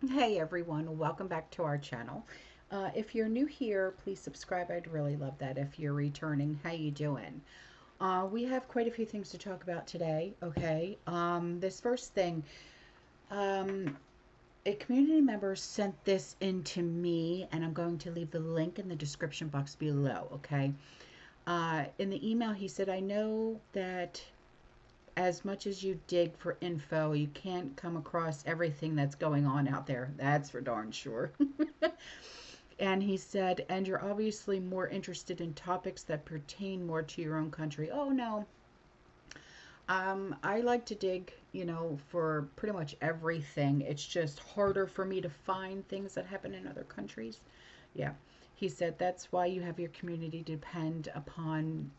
Hey everyone, welcome back to our channel. If you're new here, please subscribe. I'd really love that. If you're returning, how you doing? We have quite a few things to talk about today. Okay. This first thing, um, a community member sent this in to me, and I'm going to leave the link in the description box below. Okay. In the email, he said, "I know that as much as you dig for info, you can't come across everything that's going on out there. That's for darn sure." And he said, "And you're obviously more interested in topics that pertain more to your own country." Oh, no. I like to dig, for pretty much everything. It's just harder for me to find things that happen in other countries. Yeah. He said that's why you have your community depend upon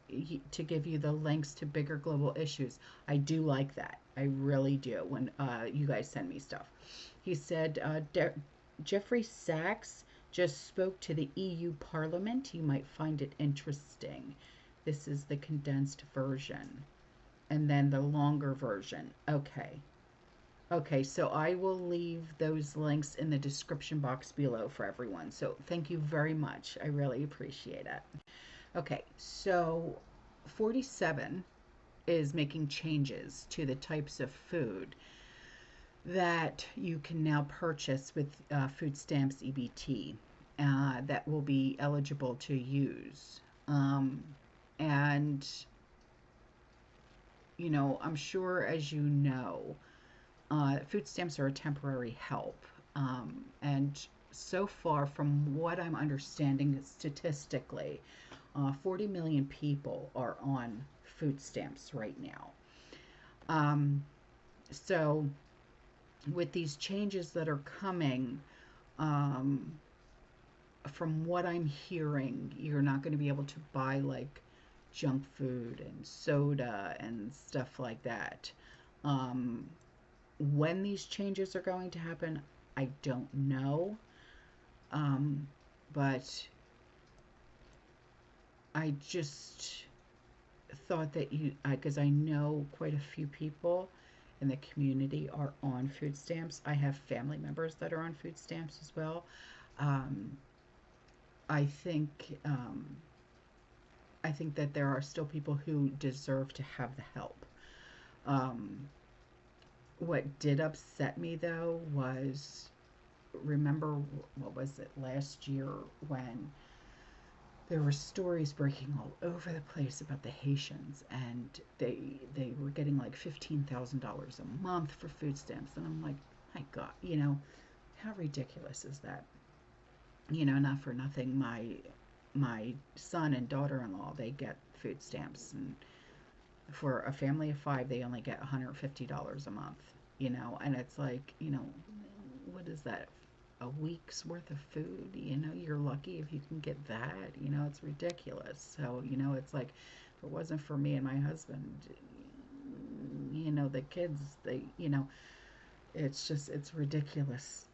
to give you the links to bigger global issues. I do like that. I really do when you guys send me stuff. He said Jeffrey Sachs just spoke to the EU Parliament. You might find it interesting. This is the condensed version and then the longer version. Okay. Okay, so I will leave those links in the description box below for everyone. So thank you very much. I really appreciate it. Okay, so 47 is making changes to the types of food that you can now purchase with food stamps EBT that will be eligible to use. And, I'm sure as you know, food stamps are a temporary help. And so far, from what I'm understanding statistically, 40 million people are on food stamps right now. Um, so, with these changes that are coming, um, from what I'm hearing, you're not going to be able to buy like junk food and soda and stuff like that. Um, when these changes are going to happen, I don't know. Um, but I just thought that because I know quite a few people in the community are on food stamps. I have family members that are on food stamps as well. Um, I think um, I think that there are still people who deserve to have the help. Um, what did upset me though was, remember, what was it, last year when there were stories breaking all over the place about the Haitians, and they were getting like $15,000 a month for food stamps, and I'm like, my God, how ridiculous is that? Not for nothing, my son and daughter-in-law, they get food stamps, and for a family of five, they only get $150 a month. And it's like, what is that? A week's worth of food? You're lucky if you can get that. It's ridiculous. So, it's like, if it wasn't for me and my husband, the kids, it's ridiculous.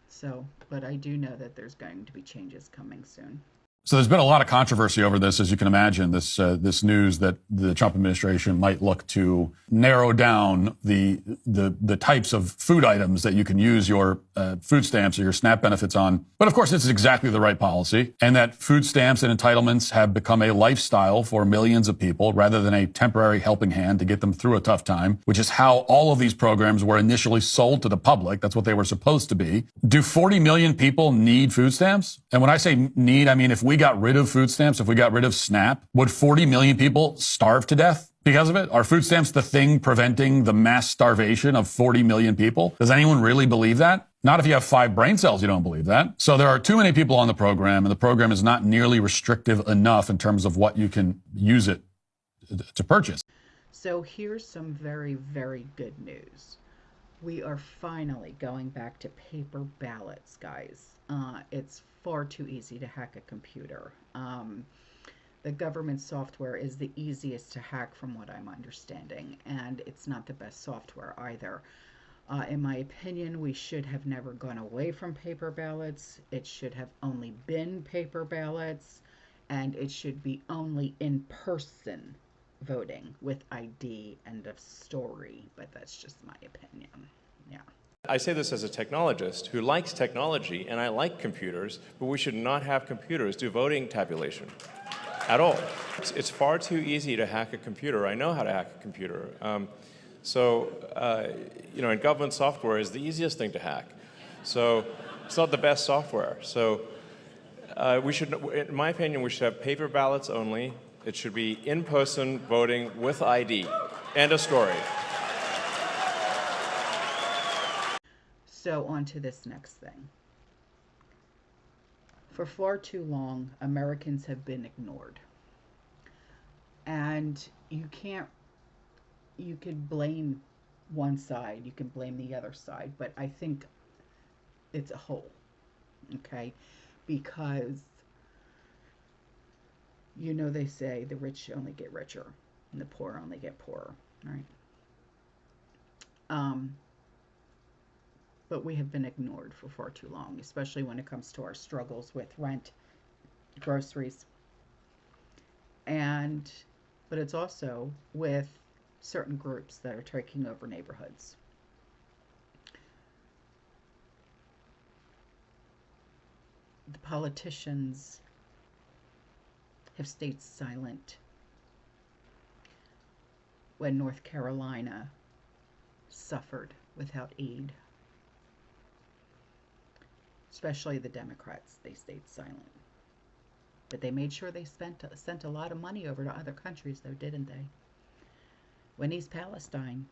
So, but I do know that there's going to be changes coming soon. So there's been a lot of controversy over this, as you can imagine. This news that the Trump administration might look to narrow down the types of food items that you can use your food stamps or your SNAP benefits on. But of course, this is exactly the right policy, and that food stamps and entitlements have become a lifestyle for millions of people rather than a temporary helping hand to get them through a tough time, which is how all of these programs were initially sold to the public. That's what they were supposed to be. Do 40 million people need food stamps? And when I say need, I mean if we got rid of food stamps, if we got rid of SNAP, would 40 million people starve to death because of it? Are food stamps the thing preventing the mass starvation of 40 million people? Does anyone really believe that? Not if you have 5 brain cells, you don't believe that. So there are too many people on the program, and the program is not nearly restrictive enough in terms of what you can use it to purchase. So here's some very, very good news. We are finally going back to paper ballots, guys. It's far too easy to hack a computer. The government software is the easiest to hack, from what I'm understanding, and it's not the best software either. In my opinion, we should have never gone away from paper ballots. It should have only been paper ballots, and it should be only in person voting with ID. End of story. But that's just my opinion. Yeah. I say this as a technologist who likes technology, and I like computers, but we should not have computers do voting tabulation at all. It's far too easy to hack a computer. I know how to hack a computer. And government software is the easiest thing to hack. So it's not the best software. So we should, in my opinion, we should have paper ballots only. It should be in-person voting with ID. End of story. So on to this next thing. For far too long, Americans have been ignored. And you could blame one side, you can blame the other side, but I think it's a whole, okay? Because, they say the rich only get richer and the poor only get poorer, right? But we have been ignored for far too long, especially when it comes to our struggles with rent, groceries, but it's also with certain groups that are taking over neighborhoods. The politicians have stayed silent when North Carolina suffered without aid. Especially the Democrats, they stayed silent. But they made sure they sent a lot of money over to other countries, though, didn't they? When East Palestine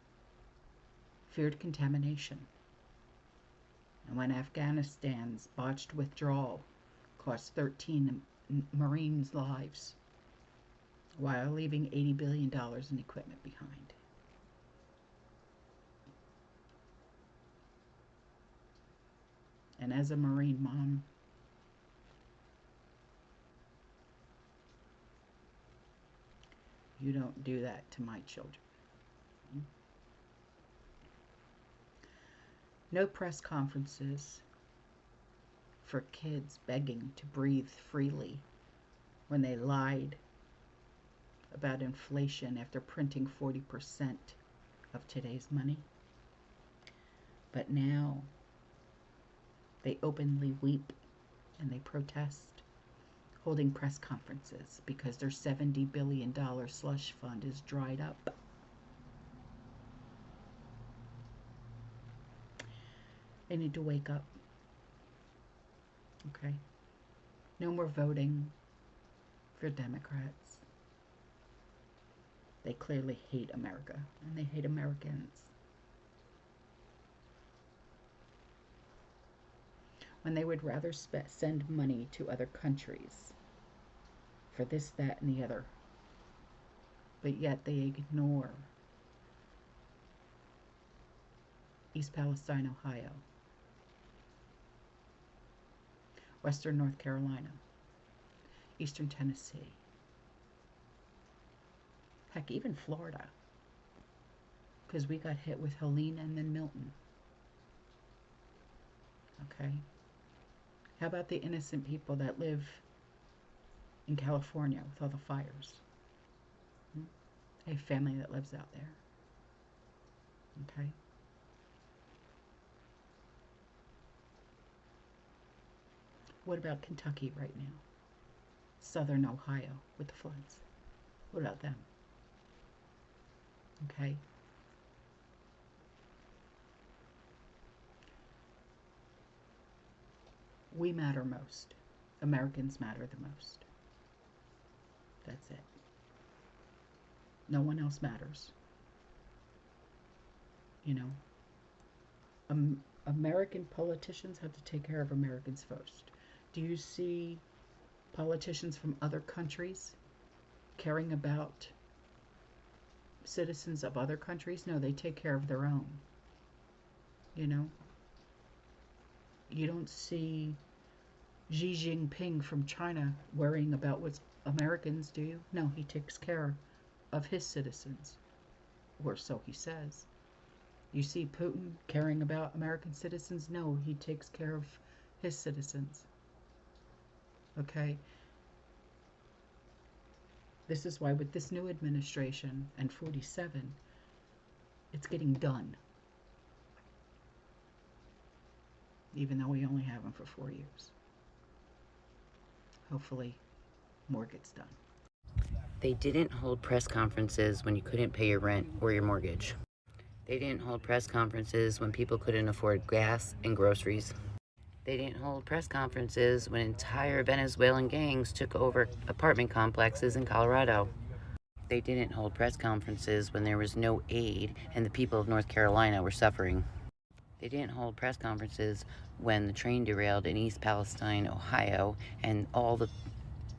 feared contamination, and when Afghanistan's botched withdrawal cost 13 Marines' lives, while leaving $80 billion in equipment behind. And as a Marine mom, you don't do that to my children. No press conferences for kids begging to breathe freely when they lied about inflation after printing 40% of today's money. But now they openly weep and they protest, holding press conferences because their $70 billion slush fund is dried up. They need to wake up. Okay? No more voting for Democrats. They clearly hate America, and they hate Americans. When they would rather send money to other countries for this, that, and the other, but yet they ignore East Palestine, Ohio, Western North Carolina, Eastern Tennessee, heck, even Florida, because we got hit with Helene and then Milton. Okay? How about the innocent people that live in California with all the fires? I have family that lives out there. Okay? What about Kentucky right now? Southern Ohio with the floods. What about them? Okay? We matter most. Americans matter the most. That's it. No one else matters. American politicians have to take care of Americans first. Do you see politicians from other countries caring about citizens of other countries? No, they take care of their own. You don't see Xi Jinping from China worrying about what Americans do. No, he takes care of his citizens, or so he says. You see Putin caring about American citizens? No, he takes care of his citizens. Okay? This is why with this new administration and 47, it's getting done. even though we only have them for 4 years. Hopefully, more gets done. They didn't hold press conferences when you couldn't pay your rent or your mortgage. They didn't hold press conferences when people couldn't afford gas and groceries. They didn't hold press conferences when entire Venezuelan gangs took over apartment complexes in Colorado. They didn't hold press conferences when there was no aid and the people of North Carolina were suffering. They didn't hold press conferences when the train derailed in East Palestine, Ohio, and all the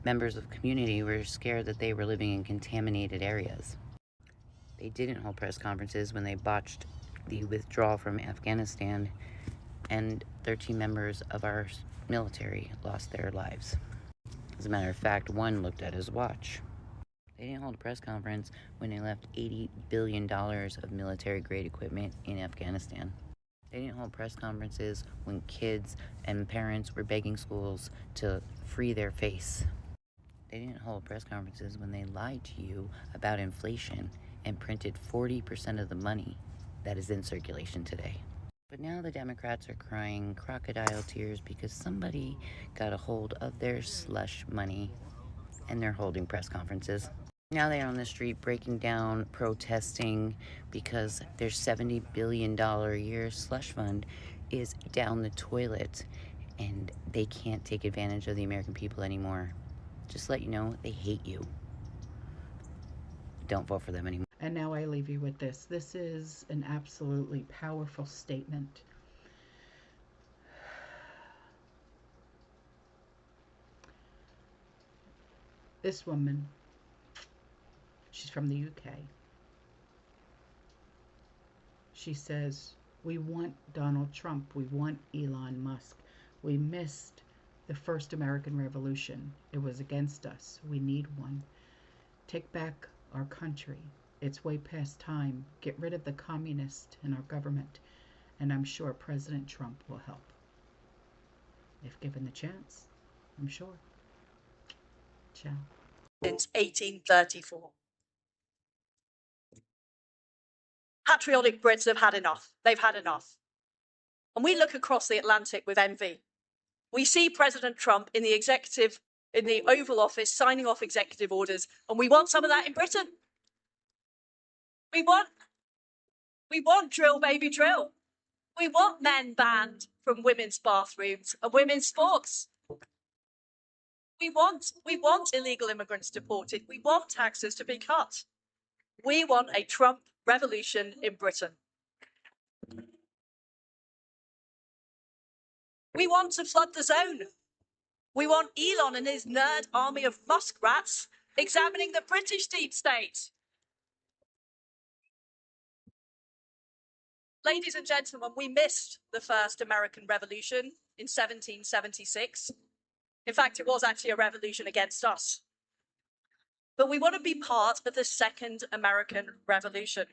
members of the community were scared that they were living in contaminated areas. They didn't hold press conferences when they botched the withdrawal from Afghanistan and 13 members of our military lost their lives. As a matter of fact, one looked at his watch. They didn't hold a press conference when they left $80 billion of military-grade equipment in Afghanistan. They didn't hold press conferences when kids and parents were begging schools to free their face. They didn't hold press conferences when they lied to you about inflation and printed 40% of the money that is in circulation today. But now the Democrats are crying crocodile tears because somebody got a hold of their slush money and they're holding press conferences. Now they're on the street breaking down, protesting because their $70 billion a year slush fund is down the toilet and they can't take advantage of the American people anymore. Just let you know, they hate you. Don't vote for them anymore. And now I leave you with this. This is an absolutely powerful statement. This woman, she's from the UK. She says, we want Donald Trump. We want Elon Musk. We missed the first American Revolution. It was against us. We need one. Take back our country. It's way past time. Get rid of the communists in our government. And I'm sure President Trump will help. If given the chance, I'm sure. Ciao. Since 1834. Patriotic Brits have had enough. They've had enough. And we look across the Atlantic with envy. We see President Trump in the Oval Office signing off executive orders, and we want some of that in Britain. We want drill, baby, drill. We want men banned from women's bathrooms and women's sports. We want illegal immigrants deported. We want taxes to be cut. We want a Trump revolution in Britain. We want to flood the zone. We want Elon and his nerd army of muskrats examining the British deep state. Ladies and gentlemen, we missed the first American Revolution in 1776. In fact, it was actually a revolution against us. But we want to be part of the second American Revolution.